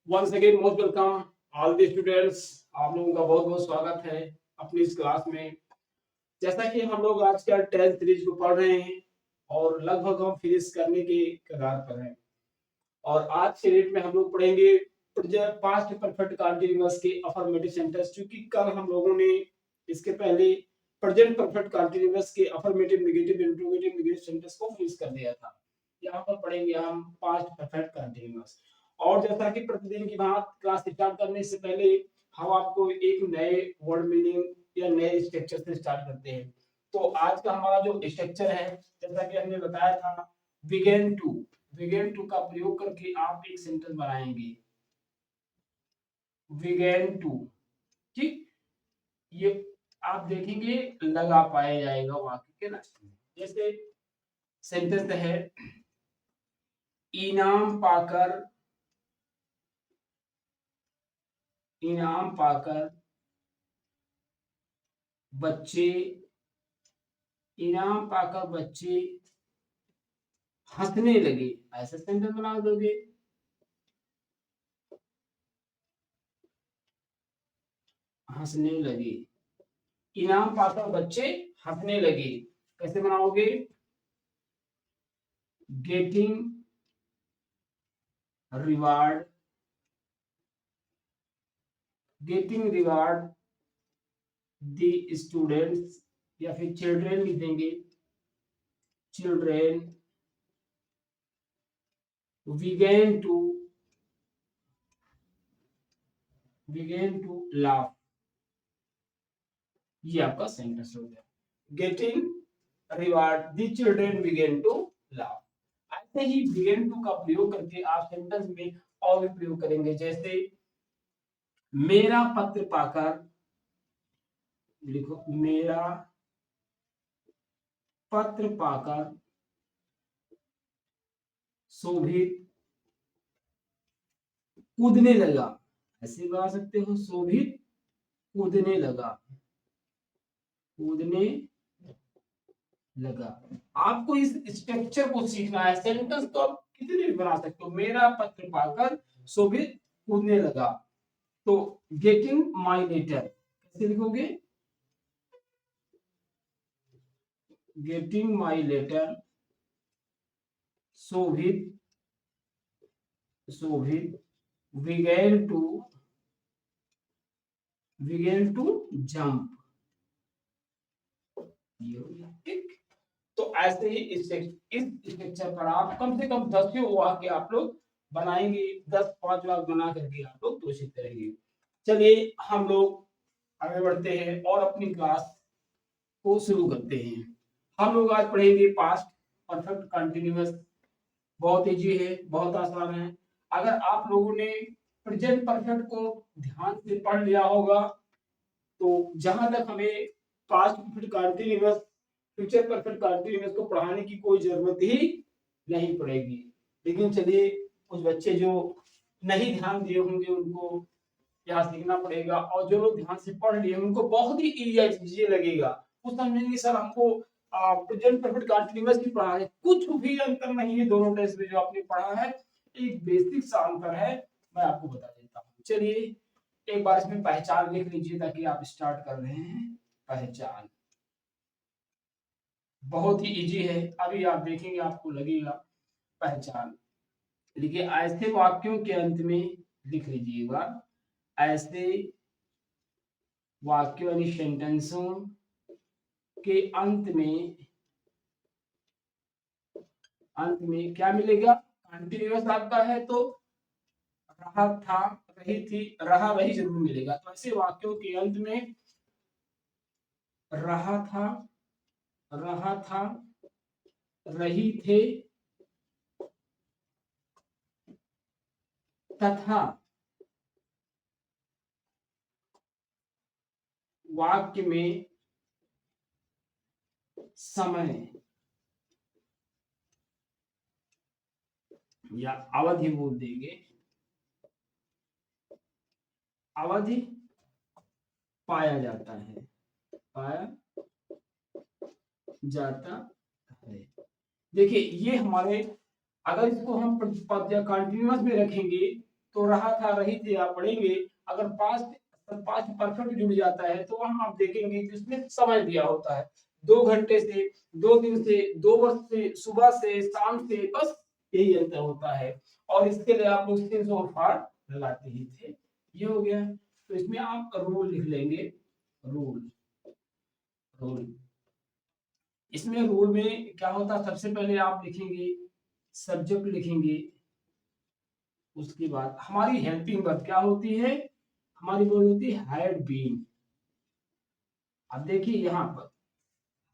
Once again most welcome all the students. आप लोगों का बहुत बहुत स्वागत है अपनी इस क्लास में। जैसा कि हम लोग आज का टेस्ट सीरीज को पढ़ रहे हैं और लगभग हम फिनिश करने के कगार पर हैं। और आज के डेट में हम लोग पढ़ेंगे पास्ट परफेक्ट कंटीन्यूअस के अफर्मेटिव सेंटेंस, क्योंकि कल हम लोगों ने इसके पहले प्रेजेंट परफेक्ट कंटीन्यूअस के affirmative negative interrogative negative sentence को फिनिश कर दिया था। यहाँ पर पढ़ेंगे हम पास्ट परफेक्ट कंटीन्यूअस। और जैसा कि प्रतिदिन की बात क्लास स्टार्ट करने से पहले हम आपको एक नए वर्ड मीनिंग या नए स्ट्रक्चर से स्टार्ट करते हैं। तो आज का हमारा जो स्ट्रक्चर है, जैसा कि हमने बताया था, बिगेन टू। बिगेन टू का प्रयोग करके आप एक सेंटेंस बनाएंगे, बिगेन टू। ठीक, ये आप देखेंगे लगा पाया जाएगा वाक्य के लास्ट में। जैसे सेंटेंस है, इनाम पाकर बच्चे इनाम पाकर बच्चे हंसने लगे। ऐसा सेंटेंस बना दोगे, हंसने लगे। इनाम पाकर बच्चे हंसने लगे, कैसे बनाओगे? गेटिंग रिवार्ड द स्टूडेंट्स, या फिर चिल्ड्रेन लिख देंगे, चिल्ड्रेन began to laugh। ये आपका सेंटेंस हो गया, getting reward the children began to laugh. ऐसे ही बिगेन टू का प्रयोग करके आप सेंटेंस में और भी प्रयोग करेंगे। जैसे मेरा पत्र पाकर, लिखो मेरा पत्र पाकर शोभित कूदने लगा। ऐसे बता सकते हो, शोभित कूदने लगा, कूदने लगा। आपको इस स्ट्रक्चर को सीखना है। सेंटेंस तो आप कितने भी बना सकते हो। मेरा पत्र पाकर शोभित कूदने लगा, तो गेटिंग माई लेटर कैसे लिखोगे? Getting my letter Shobhit began to jump। ठीक, तो ऐसे ही इस स्ट्रक्चर पर आप कम से कम 10 वाक्य आप लोग बनाएंगे। 10-5 वाक्य बना करके आप लोग तो सीखते रहेंगे। चलिए हम लोग आगे बढ़ते हैं और अपनी क्लास को शुरू करते हैं। हम लोग आज पढ़ेंगे पास्ट परफेक्ट कंटीन्यूअस। बहुत इजी है, बहुत आसान है। अगर आप लोगों ने प्रेजेंट परफेक्ट को ध्यान से पढ़ लिया होगा तो जहां तक हमें past perfect continuous future perfect continuous को पढ़ाने की कोई जरूरत ही नहीं पड़ेगी। लेकिन चलिए, कुछ बच्चे जो नहीं ध्यान दिए होंगे उनको यहाँ सीखना पड़ेगा, और जो लोग ध्यान से पढ़ लिए उनको बहुत ही इजी लगेगा। वो समझेंगे सर हमको प्रेजेंट परफेक्ट कंटीन्यूअस ही पढ़ा है। कुछ भी अंतर नहीं है दोनों टेस्ट में जो आपने पढ़ा है, एक बेसिक सा अंतर है। मैं आपको बता देता हूँ। चलिए एक बार इसमें पहचान लिख लीजिए ताकि आप स्टार्ट कर रहे हैं। पहचान बहुत ही इजी है, अभी आप देखेंगे आपको लगेगा। पहचान लिखिए, ऐसे वाक्यों के अंत में लिख लीजिएगा, ऐसे वाक्यों यानी सेंटेंसों के अंत में क्या मिलेगा? कंटीन्यूअस आपका है तो रहा था, रही थी, रहा रही जरूर मिलेगा। तो ऐसे वाक्यों के अंत में रहा था, रही थे, तथा वाक्य में समय या अवधि बोल देंगे, अवधि पाया जाता है, पाया जाता है। देखिए ये हमारे, अगर इसको हम कंटीन्यूअस में रखेंगे तो रहा था, रही थी आप पढ़ेंगे। अगर पास्ट परफेक्ट जुड़ जाता है तो वहां आप देखेंगे कि उसमें समय दिया होता है, 2 घंटे से, 2 दिन से, 2 वर्ष से, सुबह से, शाम से, बस यही अंतर होता है। और इसके लिए आप लोग सिंस और फॉर लगाते ही थे। ये हो गया। तो इसमें आप रूल लिख लेंगे, रूल। रूल इसमें रूल में क्या होता है, सबसे पहले आप लिखेंगे सब्जेक्ट लिखेंगे, उसके बाद हमारी हेल्पिंग वर्ब क्या होती है, हमारी वर्ब होती है हैड बीन। अब देखिए यहाँ पर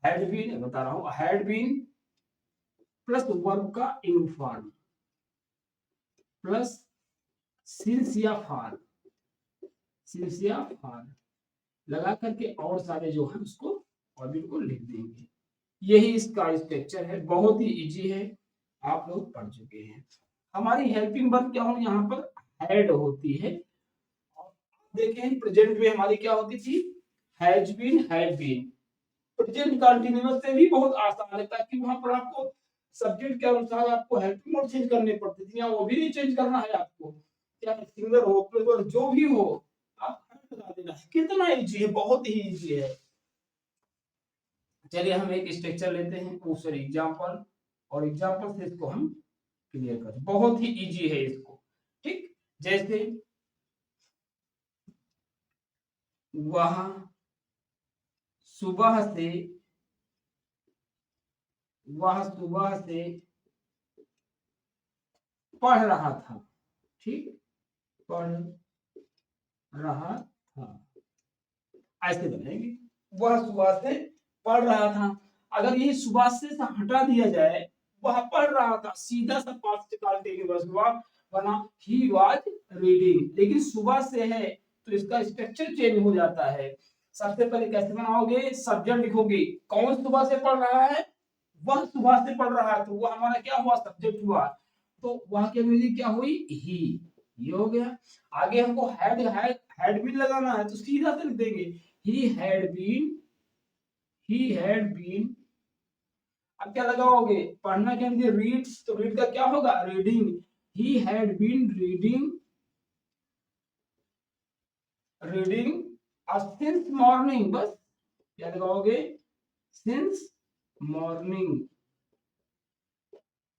हैड बीन बता रहा हूं, हैड बीन प्लस वर्ब का इन फॉर्म प्लस सिंस या फॉर, सिंस या फॉर लगा करके और सारे जो है उसको ऑर्बिट को लिख देंगे। यही इसका स्ट्रक्चर है, बहुत ही इजी है, आप लोग पढ़ चुके हैं। हमारी हेल्पिंग वर्ब क्या हो, यहाँ पर हैड होती है। देखें प्रेजेंट में हमारी क्या होती थी, has been, had been. Present continuous से भी बहुत आसान है, ताकि वहां पर आपको सब्जेक्ट के अनुसार आपको हेल्पिंग वर्ब चेंज करने पड़ती थी, या वो भी नहीं चेंज करना है आपको, चाहे सिंगुलर हो प्लूरल जो भी हो, आप लगा देना है। कितना इजी है, बहुत ही इजी है। चलिए हम एक स्ट्रक्चर लेते हैं, सॉरी एग्जांपल, और एग्जांपल से इसको हम क्लियर करें। बहुत ही इजी है इसको, ठीक। जैसे वह सुबह से, वह सुबह से पढ़ रहा था, ठीक, पढ़ रहा था, ऐसे बनाएंगे। वह सुबह से पढ़ रहा था। अगर ये सुबह से हटा दिया जाए, वह पढ़ रहा था, सीधा सा पास्ट कंटीन्यूअस हुआ, बना ही वाज रीडिंग। लेकिन सुबह से है तो इसका स्ट्रक्चर चेंज हो जाता है। सबसे पहले कैसे बनाओगे, सब्जेक्ट लिखोगे, कौन सुबह से पढ़ रहा है, वह सुबह से पढ़ रहा है, तो वह हमारा क्या हुआ, सब्जेक्ट हुआ। तो वह की अंग्रेजी क्या हुई, ही। ये हो गया। आगे हमको हैड बीन लगाना है, तो सीधा से लिख देंगे he had been, he had been. अब क्या लगाओगे, पढ़ना क्या है, रीड, तो रीड का क्या होगा, reading. He had been reading, reading since morning, बस क्या लगाओगे, सिंस मॉर्निंग।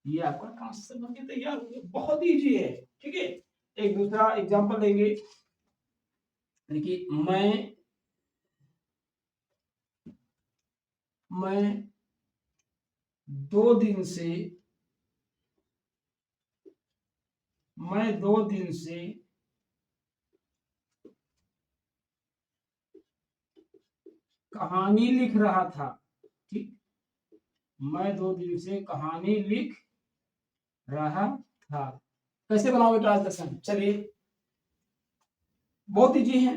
ये आपका ट्रांसलेशन बनके तैयार हो गया, बहुत इजी है, ठीक है। एक दूसरा एग्जांपल लेंगे, देखिए मैं 2 दिन से, मैं 2 दिन से कहानी लिख रहा था, ठीक, मैं 2 दिन से कहानी लिख रहा था। कैसे बनाओगे ट्रांसलेशन, चलिए बहुत इजी है।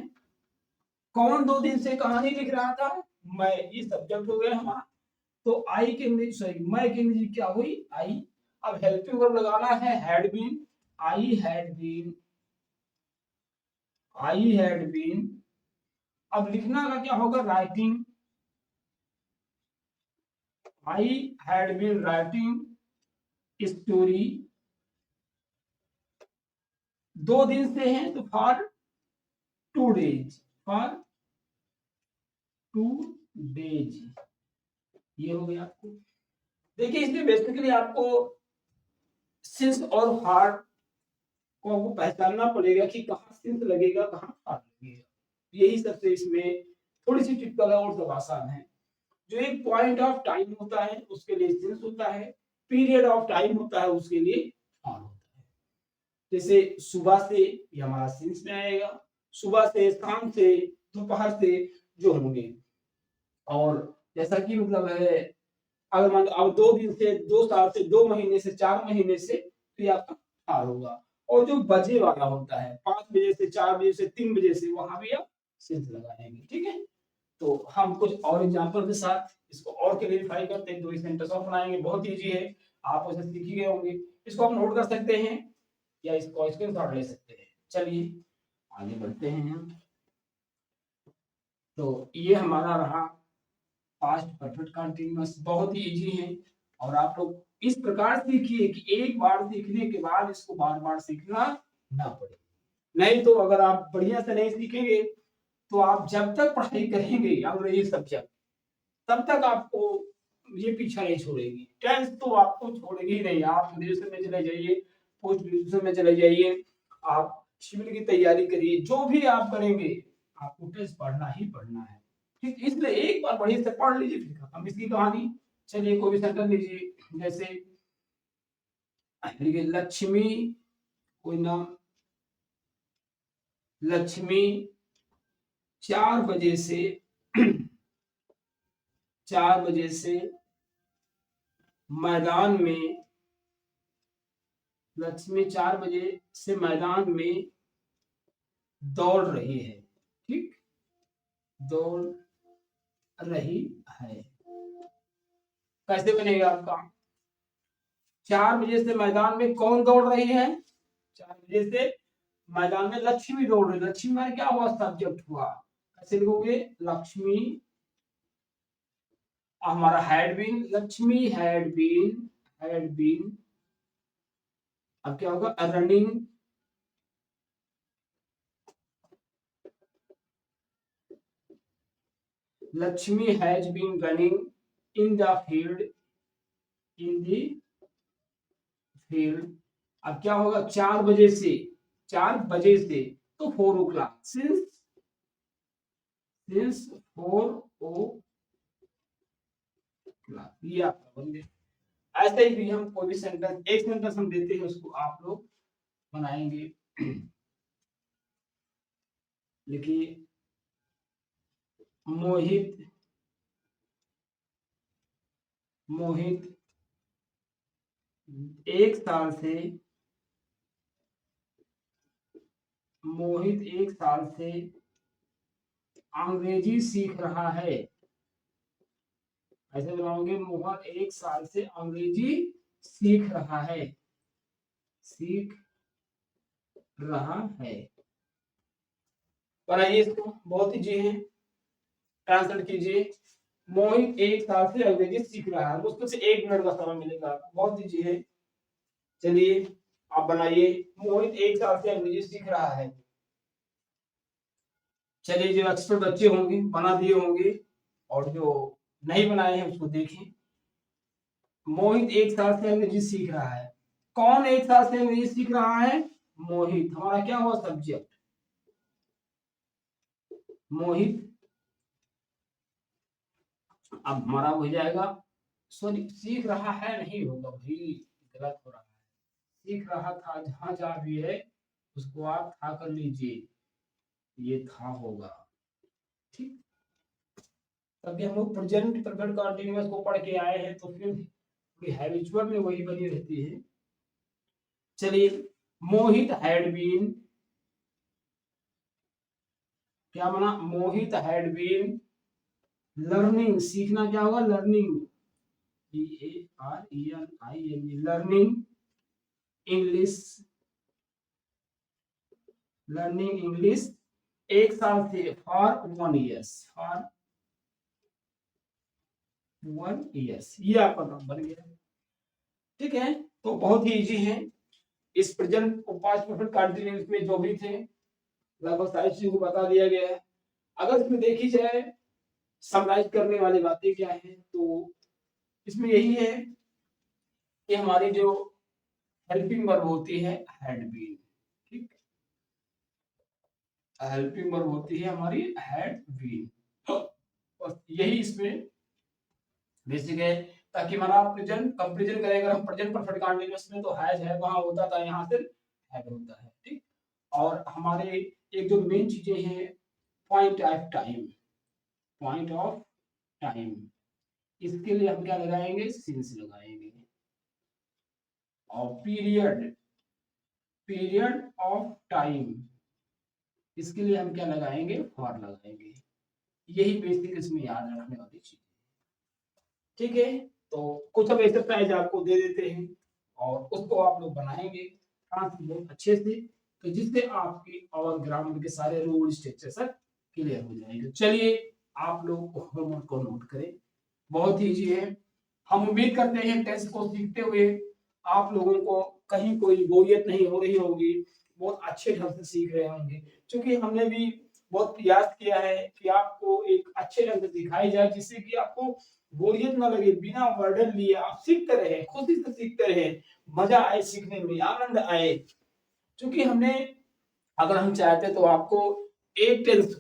कौन 2 दिन से कहानी लिख रहा था, मैं, ये सब्जेक्ट हो गया हमारा। तो आई के अंग्रेजी, सॉरी मैं की अंग्रेजी क्या हुई, आई। अब हेल्पिंग वर्ब लगाना है, had been, I had been, I had been. अब लिखना का क्या होगा, writing, I had been writing story. 2 दिन से है तो फॉर 2 डेज, फॉर 2 डेज। ये हो गया आपको। देखिए इसमें बेसिकली आपको सिंस और फॉर को आपको पहचानना पड़ेगा कि कहाँ सिंस लगेगा, कहाँ फॉर लगेगा। यही सबसे इसमें थोड़ी सी टिपिकल है, और सब आसान है। जो एक पॉइंट ऑफ टाइम होता है उसके लिए सिंस होता है, पीरियड ऑफ टाइम होता है उसके लिए फॉर होता है। जैसे सुबह से, ये हमारा सिंस में आएगा, सुबह से, शाम से, दोपहर से जो होंगे। और जैसा कि मतलब है, अगर मान लो अब 2 दिन से, 2 साल से, 2 महीने से, 4 महीने से, तो ये आपका हार होगा। और जो बजे वाला होता है, 5 बजे से, 4 बजे से, 3 बजे से, वहां भी आप सिंस लगाएंगे, ठीक है। तो हम कुछ और एग्जांपल के साथ इसको और क्लेरिफाई करते हैं, 2 सेंटेंस और बनाएंगे, बहुत इजी है, आप उसे सीख ही गए होंगे। इसको आप नोट कर सकते हैं या इसको स्क्रीनशॉट ले सकते हैं। चलिए आगे बढ़ते हैं हम। तो ये हमारा रहा पास्ट परफेक्ट कंटीन्यूअस, बहुत ही इजी है। और आप लोग इस प्रकार सीखिए कि एक बार सीखने के बाद इसको बार बार सीखना ना पड़े। नहीं तो अगर आप बढ़िया से नहीं सीखेंगे तो आप जब तक पढ़ाई करेंगे अंग्रेजी सब्जेक्ट तब तक आपको ये पीछा नहीं छोड़ेगी। टेंथ तो आपको छोड़ेगी ही नहीं। आप ग्रेजुएशन में चले जाइए, पोस्ट ग्रेजुएशन में चले जाइए, आप सिविल की तैयारी करिए, जो भी आप करेंगे आपको टेंथ पढ़ना ही पढ़ना है। ठीक, इसलिए एक बार बढ़िया से पढ़ लीजिए फिर खत्म इसकी कहानी। चलिए कोई भी सेंटेंस लीजिए, जैसे लिखिए लक्ष्मी, कोई नाम, लक्ष्मी 4 बजे से 4 बजे से मैदान में, लक्ष्मी 4 बजे से मैदान में दौड़ रही है। ठीक, दौड़ रही है। कैसे बनेगा आपका? 4 बजे से मैदान में कौन दौड़ रही है? 4 बजे से मैदान में लक्ष्मी दौड़ रही है। लक्ष्मी में क्या हुआ? सब्जेक्ट हुआ। कैसे लिखोगे? लक्ष्मी, हमारा had been, Lakshmi had been, अब क्या होगा? Running, Lakshmi has been running in the field, in the field. अब क्या होगा? 4 बजे से, 4 बजे से तो 4 ओ क्लॉक, सिंस 4 ओ क्लॉक, ये आपका बन गया। ऐसे ही भी हम कोई भी सेंटेंस, एक सेंटेंस हम देते हैं उसको आप लोग बनाएंगे। लिखिए मोहित, मोहित 1 साल से, मोहित 1 साल से अंग्रेजी सीख रहा है। ऐसे बनाओगे, मोहन 1 साल से अंग्रेजी सीख रहा है, सीख रहा है। बनाइए इसको, बहुत इजी है, ट्रांसलेट कीजिए। मोहित 1 साल से अंग्रेजी सीख रहा है, मुश्किल से 1 मिनट का समय मिलेगा, बहुत इजी है। चलिए आप बनाइए, मोहित 1 साल से अंग्रेजी सीख रहा है। चलिए जो एक्सपर्ट बच्चे होंगे बना दिए होंगे, और जो नहीं बनाए हैं उसको देखें। मोहित 1 साल से अंग्रेजी सीख रहा है। कौन 1 साल से अंग्रेजी सीख रहा है? मोहित, हमारा क्या हुआ? सब्जेक्ट, मोहित। अब हमारा हो जाएगा, सॉरी सीख रहा है नहीं होगा भाई, गलत हो रहा है। सीख रहा था, जहां जहां भी है उसको आप था कर लीजिए, ये था होगा। ठीक, तभी हम लोग प्रेजेंट परफेक्ट कंटीन्यूअस को पढ़ के आए हैं, तो फिर थोड़ी हैबिचुअल में वही बनी रहती है। चलिए, मोहित हैड बीन, क्या बना? मोहित हैड बीन लर्निंग, सीखना क्या होगा? Learning, LEARNING, learning English, learning English 1 साल से, फॉर 1 ईयर्स, फॉर 1 ईयर्स, ये आपका काम बन गया। ठीक है, तो बहुत ही इजी है। इस प्रेजेंट और पास्ट परफेक्ट कंटीन्यूअस में जो भी थे लगभग सारी चीजों को बता दिया गया है। अगर इसमें देखी जाए समराइज करने वाली बातें क्या है, तो इसमें यही है कि हमारी जो हेल्पिंग वर्ब होती है हैड बीन, ठीक, हेल्पिंग वर्ब होती है हमारी हैड बीन, बस यही इसमें बेसिक है। ताकि हमारा प्रेजेंट कंपैरिजन करें, अगर हम प्रेजेंट परफेक्ट कंटीन्यूअस में तो हैज है वहां होता था, यहाँ सिर्फ हैड होता है। ठीक, और हमारे एक जो मेन चीजें हैं, point of time, point of time, इसके लिए हम क्या लगाएंगे? सिंस लगाएंगे। और पीरियड, पीरियड ऑफ टाइम, इसके लिए हम क्या लगाएंगे? फॉर लगाएंगे। यही बेसिक इसमें याद रखने वाली चीज। ठीक है, तो कुछ हम एक्सरसाइज आपको दे देते हैं और उसको आप लोग बनाएंगे बहुत अच्छे से, तो जिससे आपकी और ग्रामर के सारे रूल स्ट्रक्चर सब क्लियर हो जाएंगे। चलिए आप लोग होमवर्क को नोट करें, बहुत ही इजी है। हम उम्मीद करते हैं टेस्ट को सीखते हुए आप लोगों को कहीं कोई बोरियत नहीं हो रही होगी, बहुत अच्छे ढंग से सीख रहे होंगे, क्योंकि हमने भी बहुत प्रयास किया है कि आपको एक अच्छे ढंग से सिखाई जाए, जिससे कि आपको बोरियत ना लगे, बिना बर्डन लिए आप सीखते रहे, खुशी से सीखते रहे, मजा आए सीखने में, आनंद आए। क्योंकि हमने, अगर हम चाहते तो आपको एक टेंस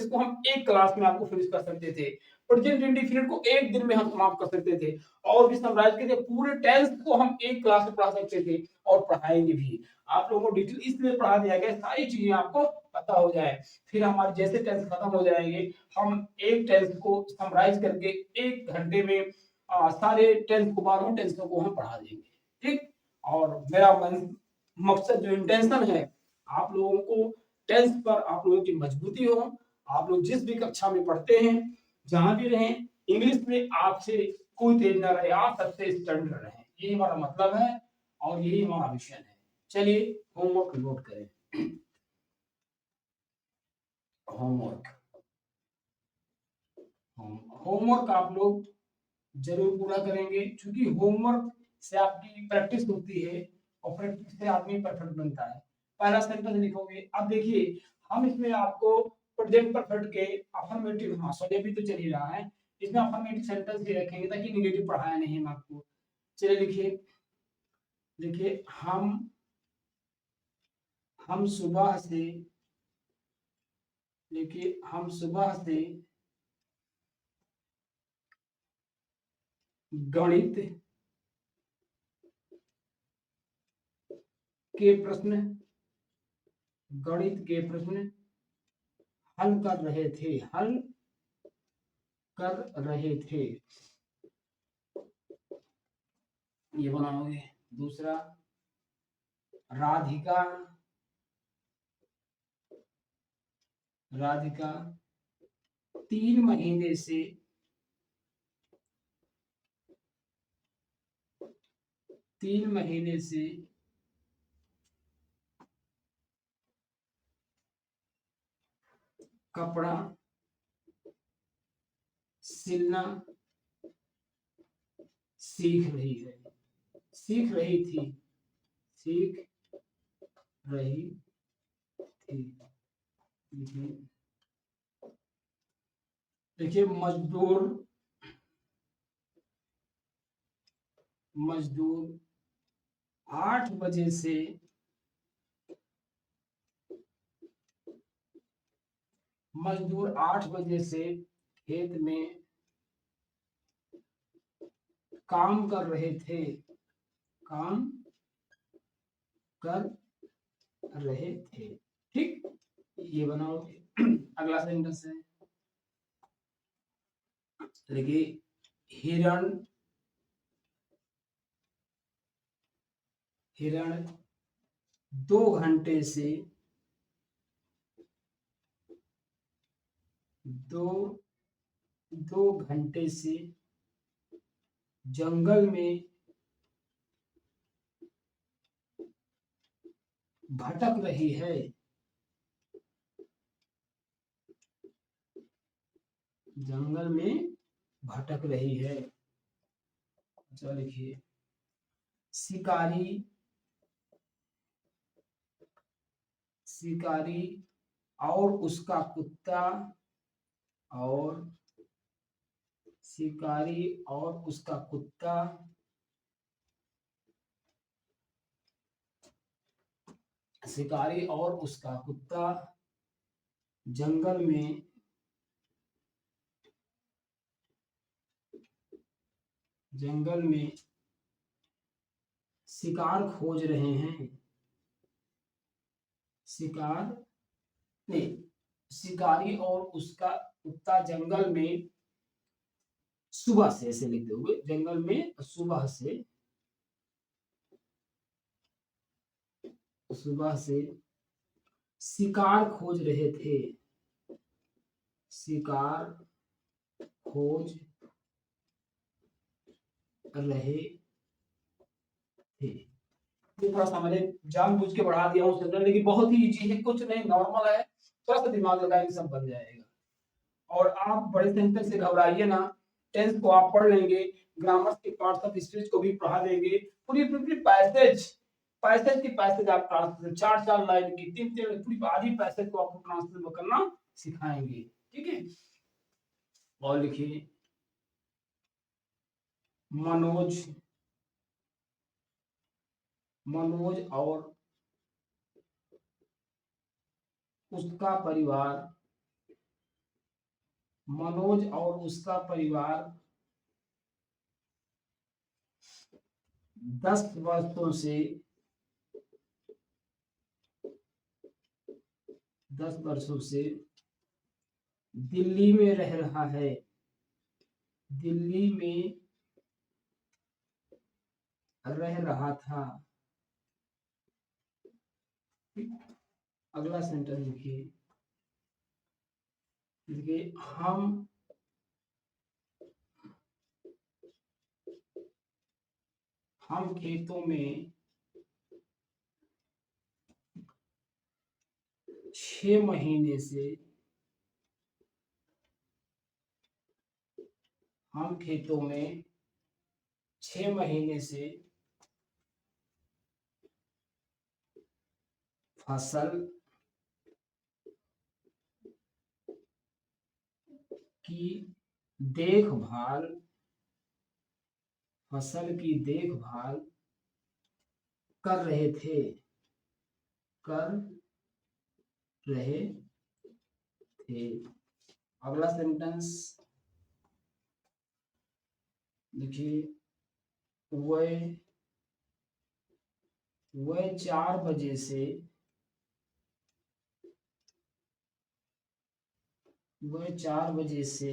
को हम एक क्लास में आपको फिनिश कर सकते थे, प्रेजेंट इंडेफिनिट को एक दिन में हम समाप्त कर सकते थे, और भी समराइज करके पूरे टेंस को हम एक क्लास में पढ़ा सकते थे, और पढ़ाएंगे भी। आप लोगों को डिटेल इसलिए पढ़ा दिया गया, सारी चीजें आपको पता हो जाए, फिर हमारे जैसे टेंस खत्म हो जाएंगे, हम एक टेंस को समराइज करके 1 घंटे में सारे टेंस को, 12 टेंसों को हम पढ़ा देंगे। ठीक, और मेरा मकसद जो इंटेंशन है, आप लोगों को टेंस पर आप लोगों की मजबूती हो, आप लोग जिस भी कक्षा में पढ़ते हैं, जहां भी रहें, इंग्लिश में आपसे कोई तेज ना रहे, आप सबसे स्टैंडर्ड रहें, यही हमारा मतलब है और यही हमारा मिशन है। चलिए होमवर्क नोट करें। होमवर्क होमवर्क आप लोग जरूर पूरा करेंगे, क्योंकि होमवर्क से आपकी प्रैक्टिस होती है, और प्रैक्टिस से आदमी परफेक्ट बनता है। पहला सेंटेंस लिखोगे। अब देखिए, हम इसमें आपको प्रेजेंट परफेक्ट के अफर्मेटिव, हाँ सॉरी अभी तो चल ही रहा है, इसमें अफर्मेटिव सेंटेंस ही रखेंगे ताकि निगेटिव पढ़ाया नहीं हम आपको। चलिए लिखिए, देखिए हम सुबह से, देखिए हम सुबह से गणित के प्रश्न हल कर रहे थे। ये बनाओगे। दूसरा, राधिका 3 महीने से कपड़ा सिलना सीख रही थी। देखिए मजदूर 8 बजे से 8 बजे से खेत में काम कर रहे थे। ठीक, ये बनाओगे। अगला सेंटेंस है, देखिए हिरण 2 घंटे से 2 घंटे से जंगल में भटक रही है। अच्छा लिखिए, शिकारी और उसका कुत्ता जंगल में शिकार खोज रहे हैं। शिकारी और उसका कुत्ता जंगल में सुबह से, ऐसे लिख दोगे, जंगल में सुबह से शिकार खोज रहे थे। ये थोड़ा सा मैंने जानबूझ के बढ़ा दिया हूँ सेंटेंस, लेकिन बहुत ही इजी है, कुछ नहीं, नॉर्मल है, थोड़ा सा दिमाग लगाएंगे सब बन जाएगा। और आप बड़े सेंटेंस से घबराइए ना, टेंस को आप पढ़ लेंगे, ग्रामर के पार्ट्स ऑफ स्पीच को भी पढ़ा देंगे, पूरी पैसेज पैसेज की पैसेज आप ट्रांसलेशन 4-4 लाइन की 3-3 पूरी आधी पैसेज को आपको ट्रांसलेट करना सिखाएंगे, ठीक है। और लिखिए मनोज और उसका परिवार, मनोज और उसका परिवार 10 वर्षों से 10 वर्षों से दिल्ली में रह रहा है, दिल्ली में रह रहा था। अगला सेंटेंस लिखिए, देखिए हम खेतों में 6 महीने से, हम खेतों में 6 महीने से फसल की देखभाल, फसल की देखभाल कर रहे थे, कर रहे थे। अगला सेंटेंस देखिए, वह 4 बजे से, वह 4 बजे से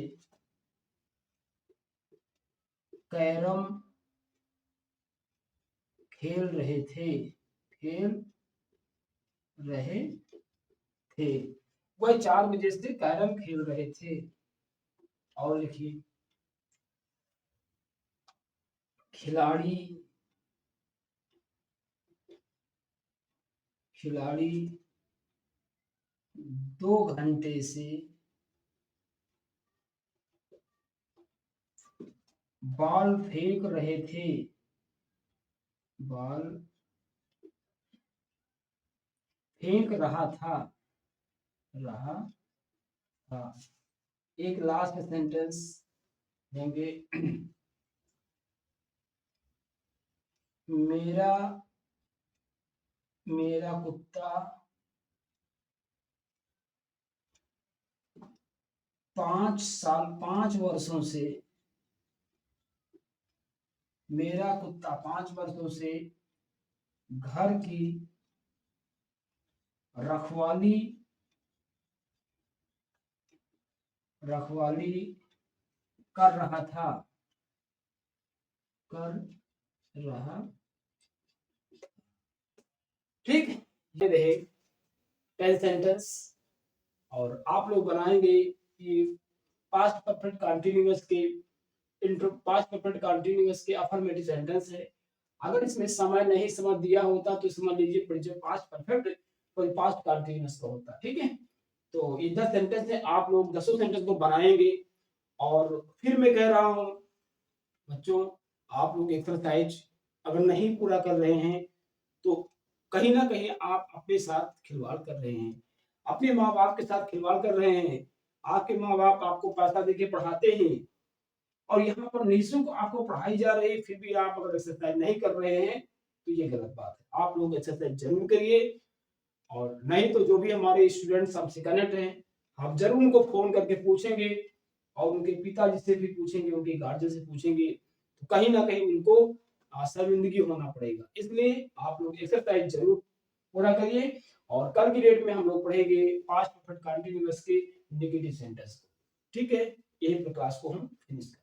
कैरम खेल रहे थे, खेल रहे थे। वह 4 बजे से कैरम खेल रहे थे। और लिखिए खिलाड़ी, खिलाड़ी 2 घंटे से बॉल फेंक रहे थे, बॉल फेंक रहा था, रहा था। एक लास्ट सेंटेंस देंगे, मेरा कुत्ता 5 वर्षों से, मेरा कुत्ता 5 वर्षों से घर की रखवाली कर रहा था, कर रहा। ठीक, ये रहे 10 सेंटेंस। और आप लोग बनाएंगे कि पास्ट परफेक्ट कंटीन्यूअस के पास्ट परफेक्ट कंटीन्यूअस के अफर्मेटिव सेंटेंस है। अगर इसमें समय नहीं समझ दिया होता तो समझ लीजिए परिचय पास्ट परफेक्ट कोई पास्ट कंटीन्यूअस का होता, ठीक है। तो ये 10 सेंटेंस है, आप लोग 10 सेंटेंस को बनाएंगे। और फिर मैं कह रहा हूं बच्चों, आप लोग एक्सरसाइज अगर नहीं पूरा कर रहे हैं तो कहीं ना कहीं आप अपने साथ खिलवाड़ कर रहे हैं, अपने माँ बाप के साथ खिलवाड़ कर रहे हैं। आपके माँ बाप आपको पैसा देके पढ़ाते हैं और यहाँ पर निःशुल्क आपको पढ़ाई जा रही है, फिर भी आप अगर एक्सरसाइज नहीं कर रहे हैं तो ये गलत बात है। आप लोग एक्सरसाइज जरूर करिए। और नहीं तो जो भी हमारे स्टूडेंट्स हमसे कनेक्ट हैं, हम जरूर उनको फोन करके पूछेंगे और उनके पिताजी से भी पूछेंगे, उनके गार्जियन से पूछेंगे, तो कहीं ना कहीं उनको शर्मिंदगी होना पड़ेगा। इसलिए आप लोग एक्सरसाइज जरूर पूरा करिए। और कल की डेट में हम लोग पढ़ेंगे पास्ट परफेक्ट कंटीन्यूअस के नेगेटिव सेंटेंस को, ठीक है। यही क्लास को हम फिनिश करेंगे।